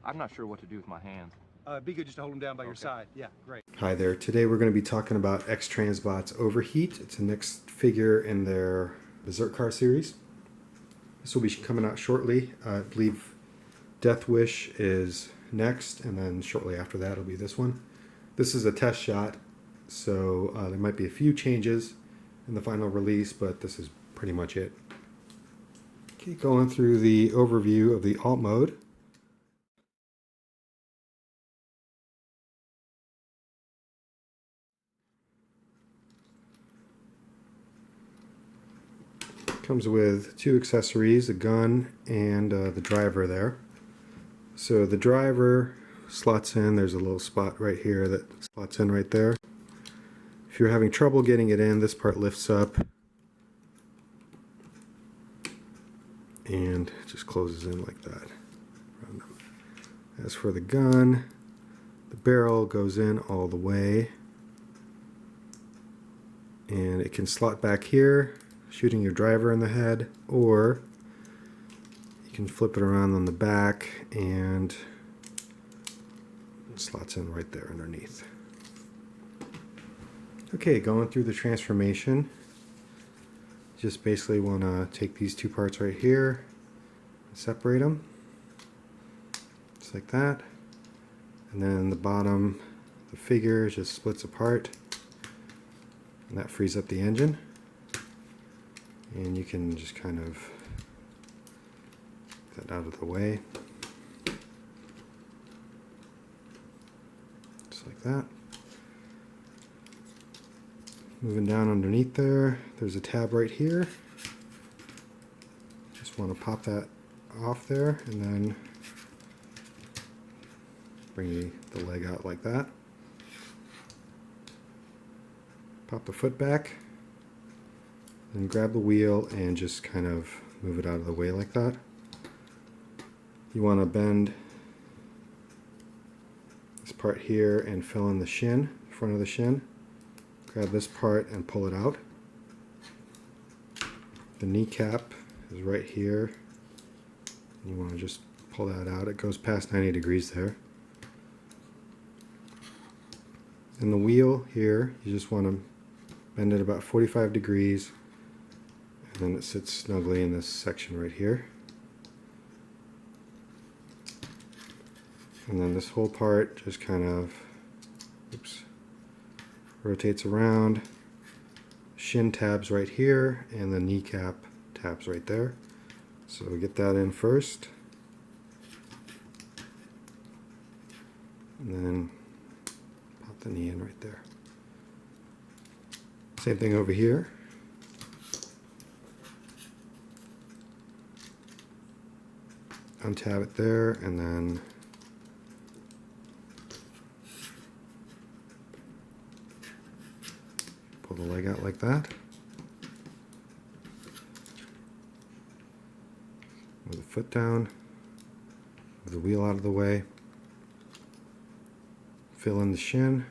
I'm not sure what to do with my hands. Be good just to hold them down by your side. Yeah, great. Hi there. Today we're going to be talking about X-Transbots Overheat. It's the next figure in their Berserkars series. This will be coming out shortly. I believe Death Wish is next, and then shortly after that will be this one. This is a test shot, so there might be a few changes in the final release, but this is pretty much it. Okay, going through the overview of the alt mode. Comes with two accessories, a gun and the driver there. So the driver slots in, there's a little spot right here that slots in right there. If you're having trouble getting it in, this part lifts up and just closes in like that. As for the gun, the barrel goes in all the way and it can slot back here, shooting your driver in the head, or you can flip it around on the back and it slots in right there underneath. Okay, going through the transformation, just basically want to take these two parts right here and separate them just like that, and then the bottom, the figure just splits apart and that frees up the engine. And you can just kind of get that out of the way, just like that. Moving down underneath there, there's a tab right here. Just want to pop that off there and then bring the leg out like that. Pop the foot back. Then grab the wheel and just kind of move it out of the way like that. You want to bend this part here and fill in the shin, front of the shin. Grab this part and pull it out. The kneecap is right here. You want to just pull that out. It goes past 90 degrees there. And the wheel here, you just want to bend it about 45 degrees. And then it sits snugly in this section right here. And then this whole part just kind of rotates around. Shin tabs right here and the kneecap tabs right there. So we get that in first. And then pop the knee in right there. Same thing over here. Untab it there and then pull the leg out like that. Move the foot down, move the wheel out of the way, fill in the shin,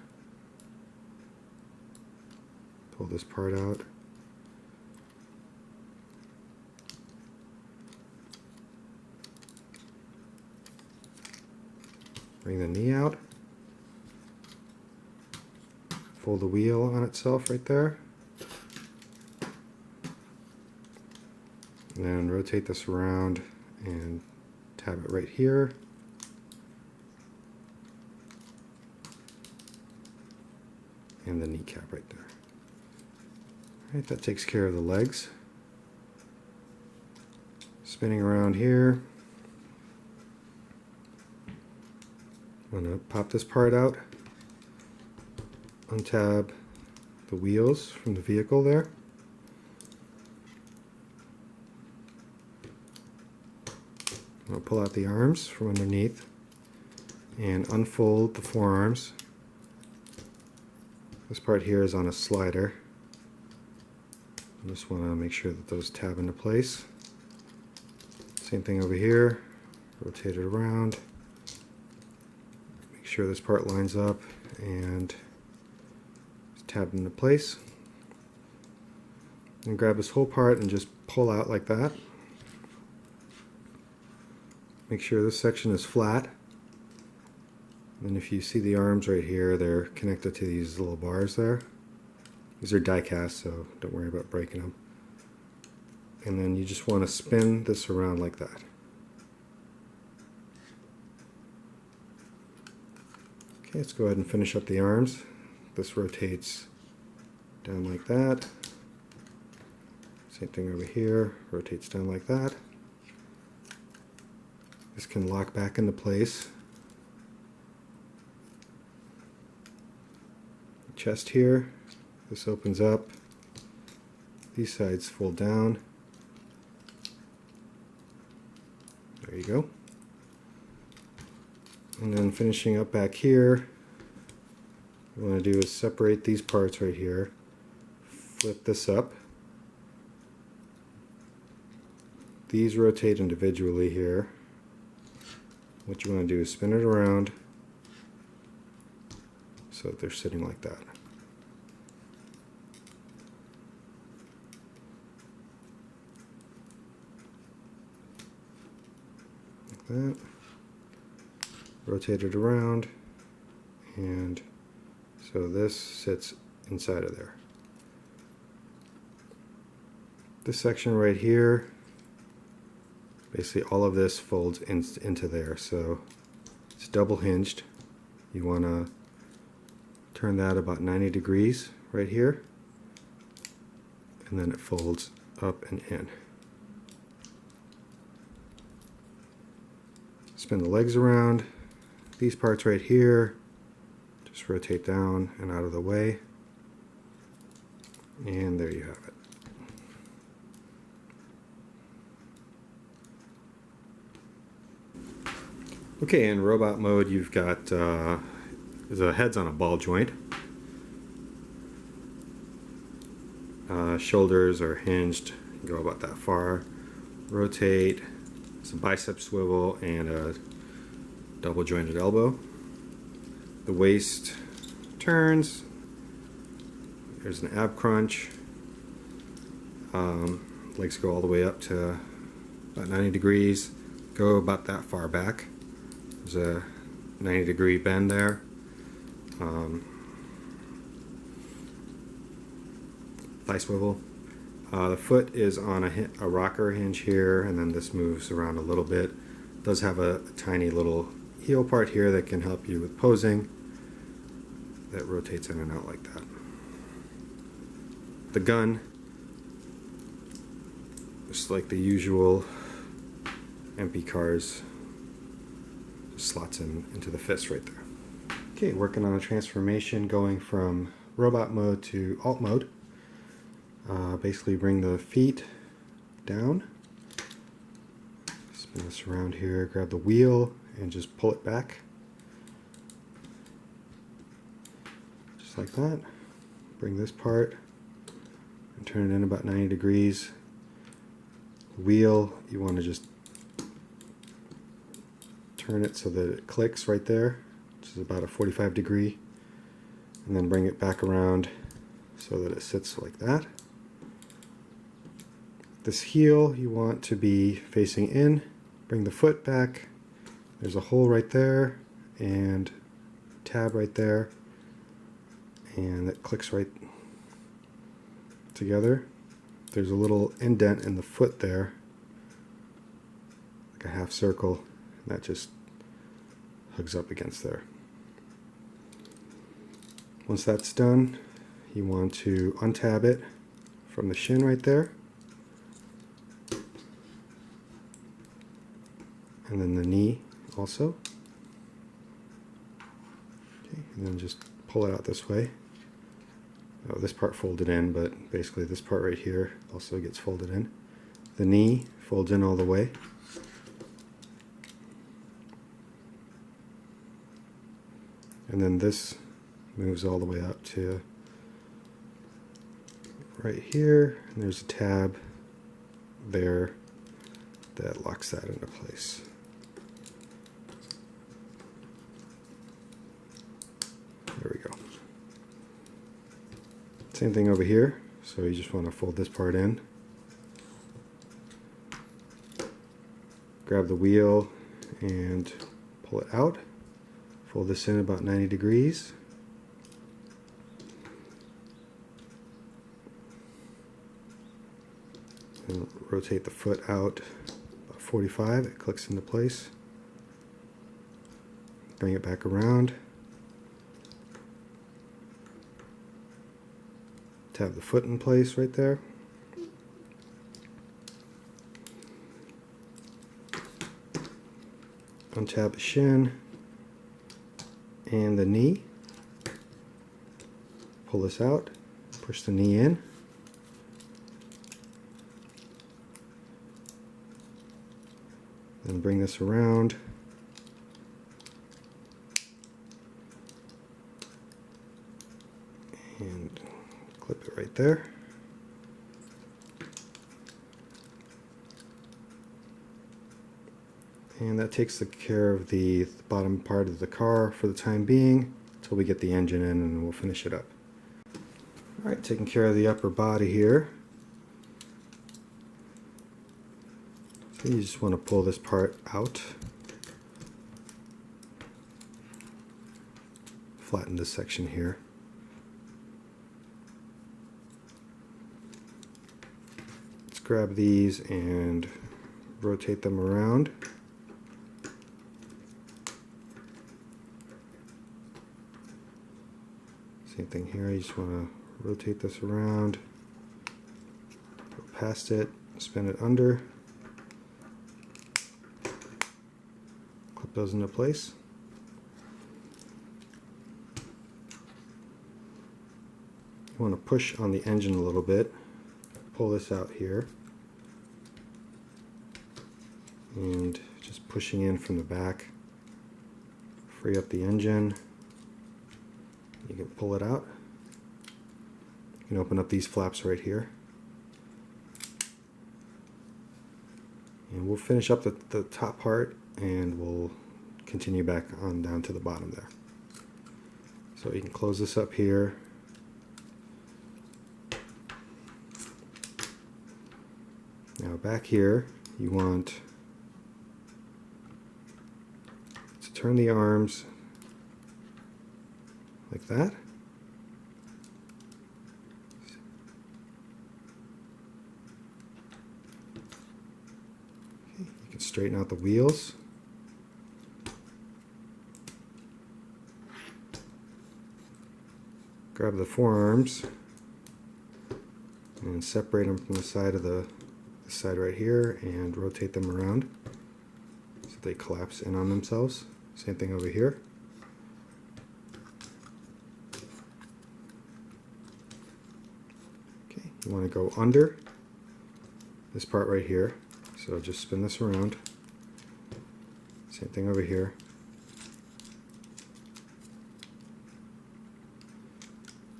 pull this part out. Bring the knee out, fold the wheel on itself right there, and then rotate this around and tab it right here. And the kneecap right there. Alright, that takes care of the legs. Spinning around here. I'm going to pop this part out, untab the wheels from the vehicle there. I'll pull out the arms from underneath and unfold the forearms. This part here is on a slider. I just want to make sure that those tab into place. Same thing over here. Rotate it around. Make sure this part lines up and it's tabbed into place. And grab this whole part and just pull out like that. Make sure this section is flat. And if you see the arms right here, they're connected to these little bars there. These are die cast, so don't worry about breaking them. And then you just want to spin this around like that. Okay, let's go ahead and finish up the arms. This rotates down like that. Same thing over here, rotates down like that. This can lock back into place. Chest here, this opens up. These sides fold down. There you go. And then finishing up back here, what you want to do is separate these parts right here, flip this up. These rotate individually here. What you want to do is spin it around so that they're sitting like that. Like that. Rotate it around, and so this sits inside of there. This section right here, basically all of this folds into there, so it's double hinged. You want to turn that about 90 degrees right here, and then it folds up and in. Spin the legs around. These parts right here, just rotate down and out of the way, and there you have it. Okay, in robot mode you've got the head's on a ball joint. Shoulders are hinged, you go about that far. Rotate, some bicep swivel, and a double jointed elbow. The waist turns. There's an ab crunch. Legs go all the way up to about 90 degrees. Go about that far back. There's a 90-degree bend there. Thigh swivel. The foot is on a rocker hinge here, and then this moves around a little bit. It does have a tiny little heel part here that can help you with posing. That rotates in and out like that. The gun, just like the usual MP cars, just slots into the fist right there. Okay, working on a transformation going from robot mode to alt mode. Basically bring the feet down, spin this around here, grab the wheel and just pull it back, just like that. Bring this part and turn it in about 90 degrees. Wheel, you want to just turn it so that it clicks right there, which is about a 45 degree, and then bring it back around so that it sits like that. This heel you want to be facing in. Bring the foot back. There's a hole right there and tab right there, and it clicks right together. There's a little indent in the foot there, like a half circle, and that just hugs up against there. Once that's done, you want to untab it from the shin right there, and then the knee also. Okay, and then just pull it out this way. Oh, this part folded in, but basically this part right here also gets folded in. The knee folds in all the way. And then this moves all the way up to right here, and there's a tab there that locks that into place. There we go. Same thing over here, so you just want to fold this part in. Grab the wheel and pull it out. Fold this in about 90 degrees. And rotate the foot out about 45. It clicks into place. Bring it back around. Tab the foot in place right there. Untab the shin and the knee. Pull this out. Push the knee in. Then bring this around. And clip it right there. And that takes care of the bottom part of the car for the time being until we get the engine in, and we'll finish it up. Alright, taking care of the upper body here. So you just want to pull this part out. Flatten this section here. Let's grab these and rotate them around. Same thing here, you just want to rotate this around, go past it, spin it under, clip those into place. You want to push on the engine a little bit, pull this out here, and just pushing in from the back, free up the engine. You can pull it out. You can open up these flaps right here. And we'll finish up the top part, and we'll continue back on down to the bottom there. So you can close this up here. Now back here, you want to turn the arms like that. Okay, you can straighten out the wheels. Grab the forearms and separate them from the side of the side right here and rotate them around so they collapse in on themselves. Same thing over here. You want to go under this part right here, so just spin this around. Same thing over here.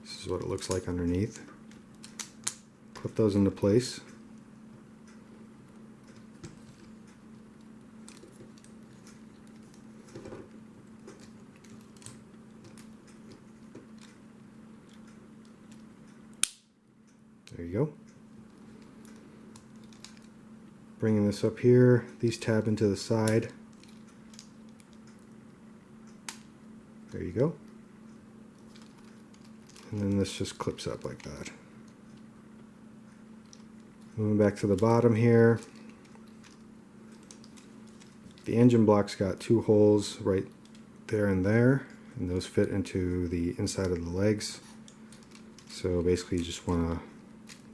This is what it looks like underneath. Clip those into place. There you go. Bringing this up here, these tab into the side. There you go. And then this just clips up like that. Moving back to the bottom here. The engine block's got two holes right there, and those fit into the inside of the legs. So basically you just want to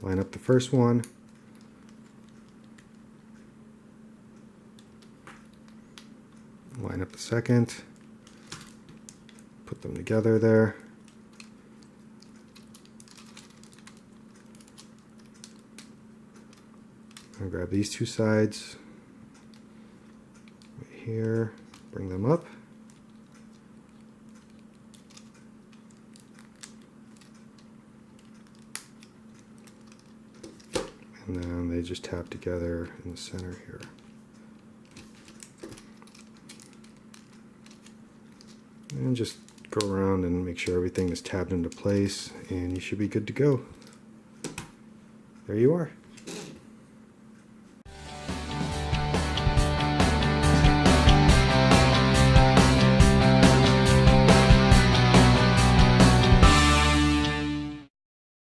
line up the first one, line up the second, put them together there, and grab these two sides right here, bring them up. And then they just tap together in the center here. And just go around and make sure everything is tabbed into place, and you should be good to go. There you are.